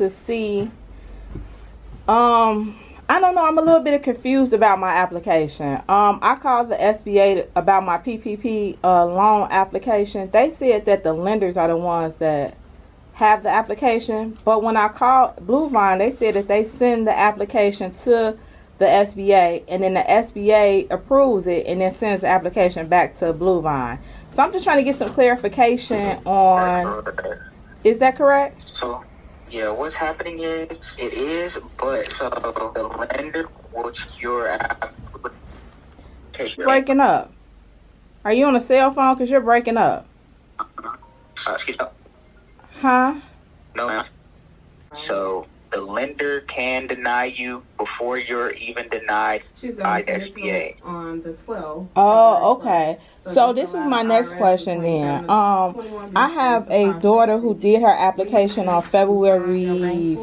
to see. I don't know. I'm a little bit confused about my application. I called the SBA about my PPP loan application. They said that the lenders are the ones that have the application, but when I called BLUEVINE, they said that they send the application to the SBA, and then the SBA approves it and then sends the application back to BLUEVINE. So I'm just trying to get some clarification on. Is that correct? So, yeah, what's happening is it is, but so the lender will check your application. Breaking up. Are you on a cell phone? Because you're breaking up. Excuse me. Huh? No, ma'am. So the lender can deny you before you're even denied by the SBA. On the 12th. Oh, okay. So this is my next question then. I have a daughter who did her application on February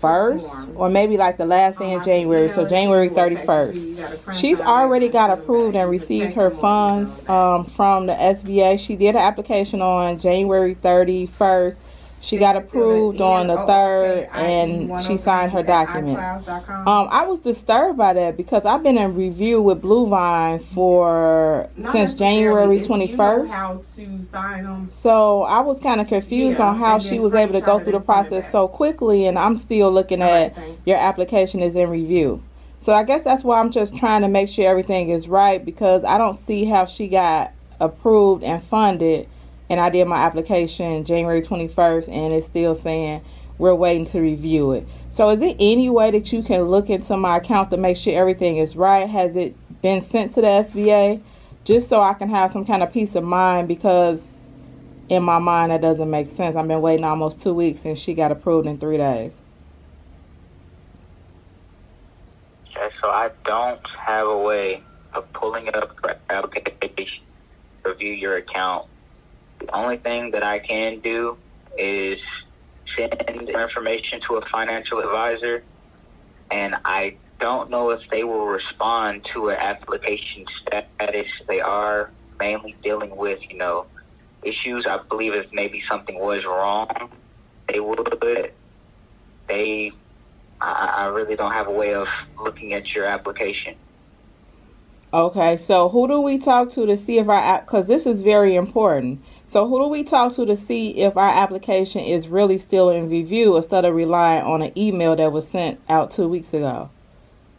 1st, or maybe like the last day in January, so January 31st. She's already got approved and received her funds from the SBA. She did her application on January 31st. She got approved on the 3rd, and she signed her documents. I was disturbed by that because I've been in review with BLUEVINE since January 21st. So I was kind of confused on how she was able to go through the process so quickly, and I'm still looking at your application is in review. So I guess that's why I'm just trying to make sure everything is right, because I don't see how she got approved and funded. And I did my application January 21st, and it's still saying we're waiting to review it. So is there any way that you can look into my account to make sure everything is right? Has it been sent to the SBA? Just so I can have some kind of peace of mind, because in my mind that doesn't make sense. I've been waiting almost 2 weeks, and she got approved in 3 days. Okay, so I don't have a way of pulling up your application, review your account. The only thing that I can do is send information to a financial advisor, and I don't know if they will respond to an application status. They are mainly dealing with, issues. I believe if maybe something was wrong, they would. I really don't have a way of looking at your application. Okay, so who do we talk to see if because this is very important. So who do we talk to see if our application is really still in review, instead of relying on an email that was sent out 2 weeks ago?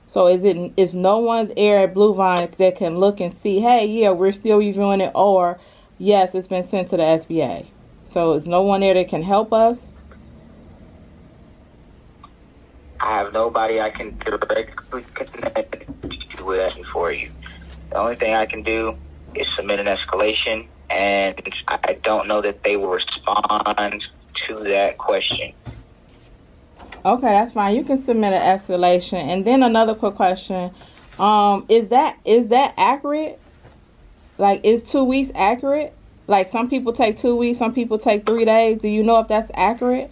So is no one there at BLUEVINE that can look and see, hey, yeah, we're still reviewing it, or yes, it's been sent to the SBA? So is no one there that can help us? I have nobody I can directly connect with that for you. The only thing I can do is submit an escalation, and I don't know that they will respond to that question. Okay, that's fine. You can submit an escalation. And then another quick question. Is that accurate? Like, is 2 weeks accurate? Like, some people take 2 weeks, some people take 3 days. Do you know if that's accurate?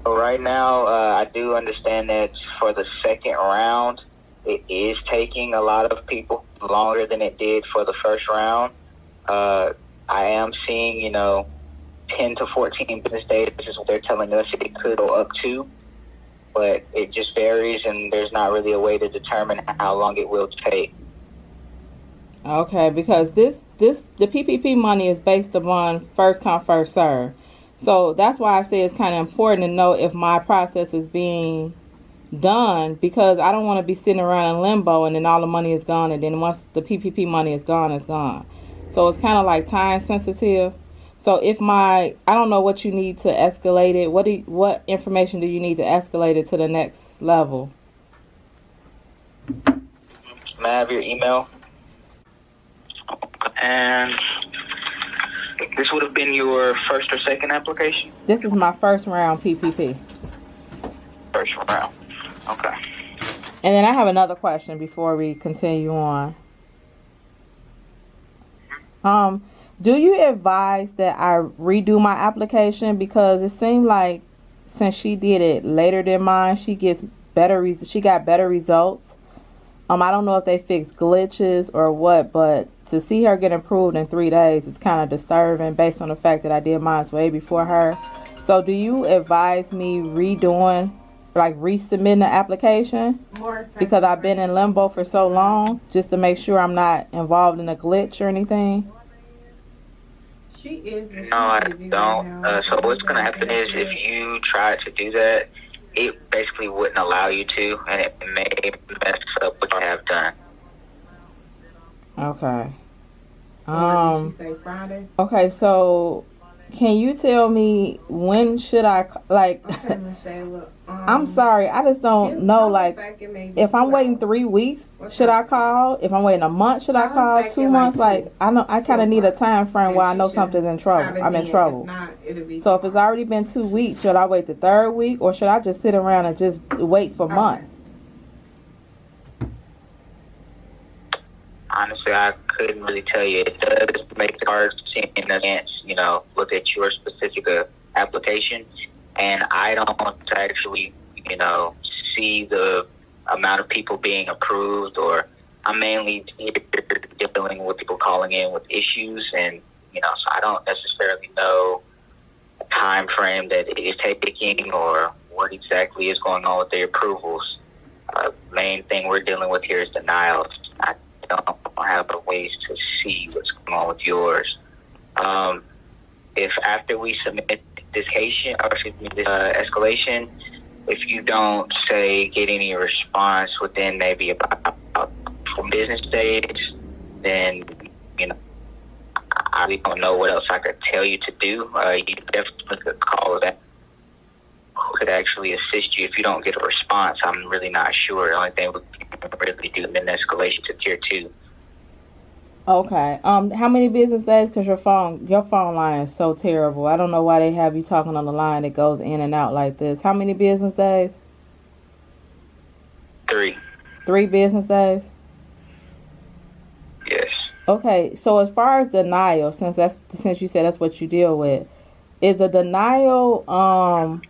Right now, I do understand that for the second round, it is taking a lot of people longer than it did for the first round. I am seeing, 10 to 14 business days is what they're telling us it could go up to, but it just varies, and there's not really a way to determine how long it will take. Okay, because the PPP money is based upon first come, first serve. So that's why I say it's kind of important to know if my process is being done, because I don't want to be sitting around in limbo and then all the money is gone, and then once the PPP money is gone, it's gone. So it's kind of like time sensitive. So if I don't know what you need to escalate it. What information do you need to escalate it to the next level? May I have your email? And this would have been your first or second application? This is my first round PPP. First round. Okay. And then I have another question before we continue on. Do you advise that I redo my application? Because it seemed like since she did it later than mine, she got better results. I don't know if they fixed glitches or what, but to see her get approved in 3 days is kind of disturbing based on the fact that I did mine way before her. So do you advise me redoing, like resubmitting the application? Because I've been in limbo for so long, just to make sure I'm not involved in a glitch or anything? No, I don't. So what's going to happen is if you try to do that, it basically wouldn't allow you to, and it may mess up what you have done. Okay. Did she say Friday? Okay, so can you tell me when should I, like, Okay, Michelle, look, I'm sorry, I just don't know, like, if I'm waiting 3 weeks, should I call? If I'm waiting a month, should I call? 2 months? Like, I kind of need a time frame where I know something's in trouble. I'm in trouble. So if it's already been 2 weeks, should I wait the 3rd week, or should I just sit around and just wait for months? Honestly, I couldn't really tell you. It does make it hard seeing against, look at your specific application. And I don't actually, see the amount of people being approved, or I'm mainly dealing with people calling in with issues. And, so I don't necessarily know the time frame that it is taking or what exactly is going on with their approvals. Main thing we're dealing with here is denials. I don't have the ways to see what's going on with yours. If after we submit this escalation, if you don't get any response within maybe about 4 business days, then I really don't know what else I could tell you to do. You definitely could call that. Who could actually assist you if you don't get a response? I'm really not sure. The only thing we can really do is an escalation to tier 2. Okay. How many business days? Because your phone line is so terrible. I don't know why they have you talking on the line that goes in and out like this. How many business days? 3. 3 business days? Yes. Okay. So as far as denial, since you said that's what you deal with, is a denial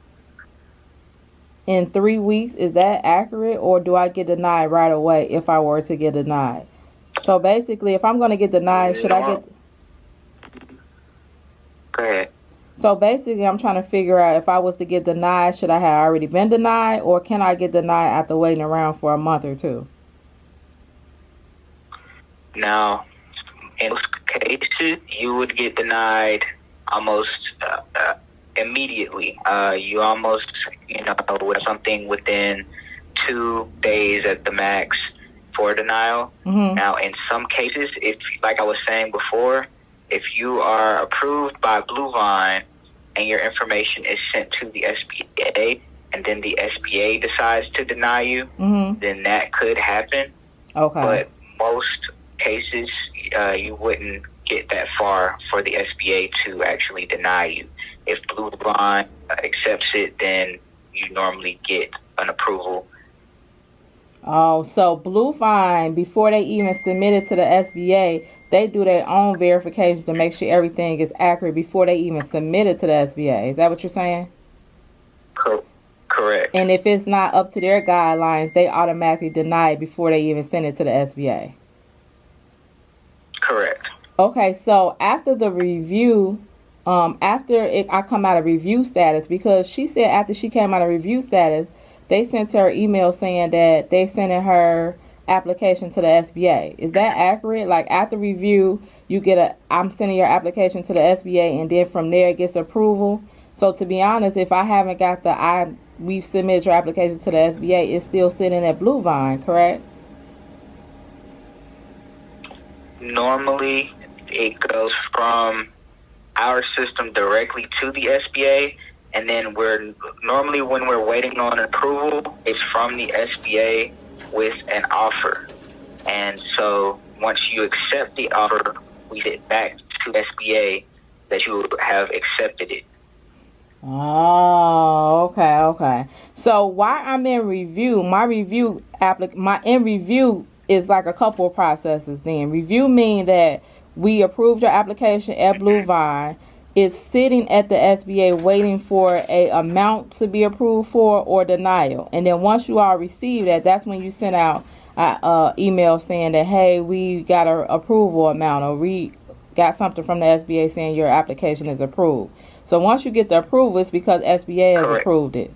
in 3 weeks, is that accurate, or do I get denied right away if I were to get denied? So basically, if I'm going to get denied, should I get... Go ahead. So basically, I'm trying to figure out if I was to get denied, should I have already been denied, or can I get denied after waiting around for a month or 2? Now, in most cases, you would get denied almost immediately. You almost, with something within 2 days at the max for denial. Mm-hmm. Now, in some cases, if, like I was saying before, if you are approved by BLUEVINE and your information is sent to the SBA, and then the SBA decides to deny you, mm-hmm. then that could happen. Okay. But most cases, you wouldn't get that far for the SBA to actually deny you. If BLUEVINE accepts it, then you normally get an approval. Oh, so BLUEVINE, before they even submit it to the SBA, they do their own verifications to make sure everything is accurate before they even submit it to the SBA. Is that what you're saying? Correct. And if it's not up to their guidelines, they automatically deny it before they even send it to the SBA? Correct. Okay, so after the review, I come out of review status, because she said after she came out of review status, they sent her email saying that they sent her application to the SBA. Is that accurate? Like, after review, you get I'm sending your application to the SBA, and then from there it gets approval. So to be honest, if I haven't got we've submitted your application to the SBA, it's still sitting at BLUEVINE, correct? Normally, it goes from our system directly to the SBA. And then when we're waiting on approval, it's from the SBA with an offer. And so once you accept the offer, we get back to SBA that you have accepted it. Oh, okay. So while I'm in review, my in review is like a couple of processes then. Review means that we approved your application at BLUEVINE. It's sitting at the SBA waiting for a amount to be approved for or denial. And then once you all receive that, that's when you send out email saying that, hey, we got a approval amount, or we got something from the SBA saying your application is approved. So once you get the approval, it's because SBA has Correct. approved it.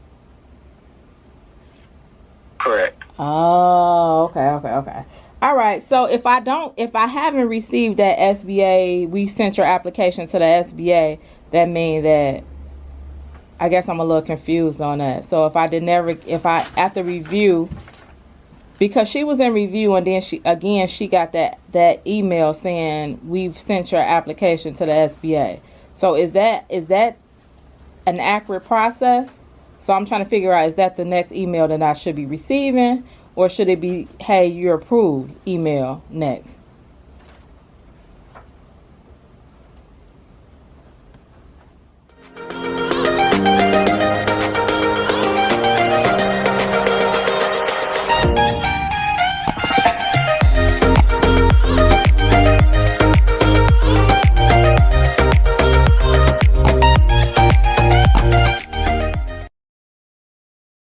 Correct. Oh, okay. All right. So if I haven't received that SBA, we sent your application to the SBA, that means that, I guess I'm a little confused on that. So if I after review, because she was in review and then she got that email saying we've sent your application to the SBA. So is that an accurate process? So I'm trying to figure out, is that the next email that I should be receiving, or should it be, hey, you're approved email next?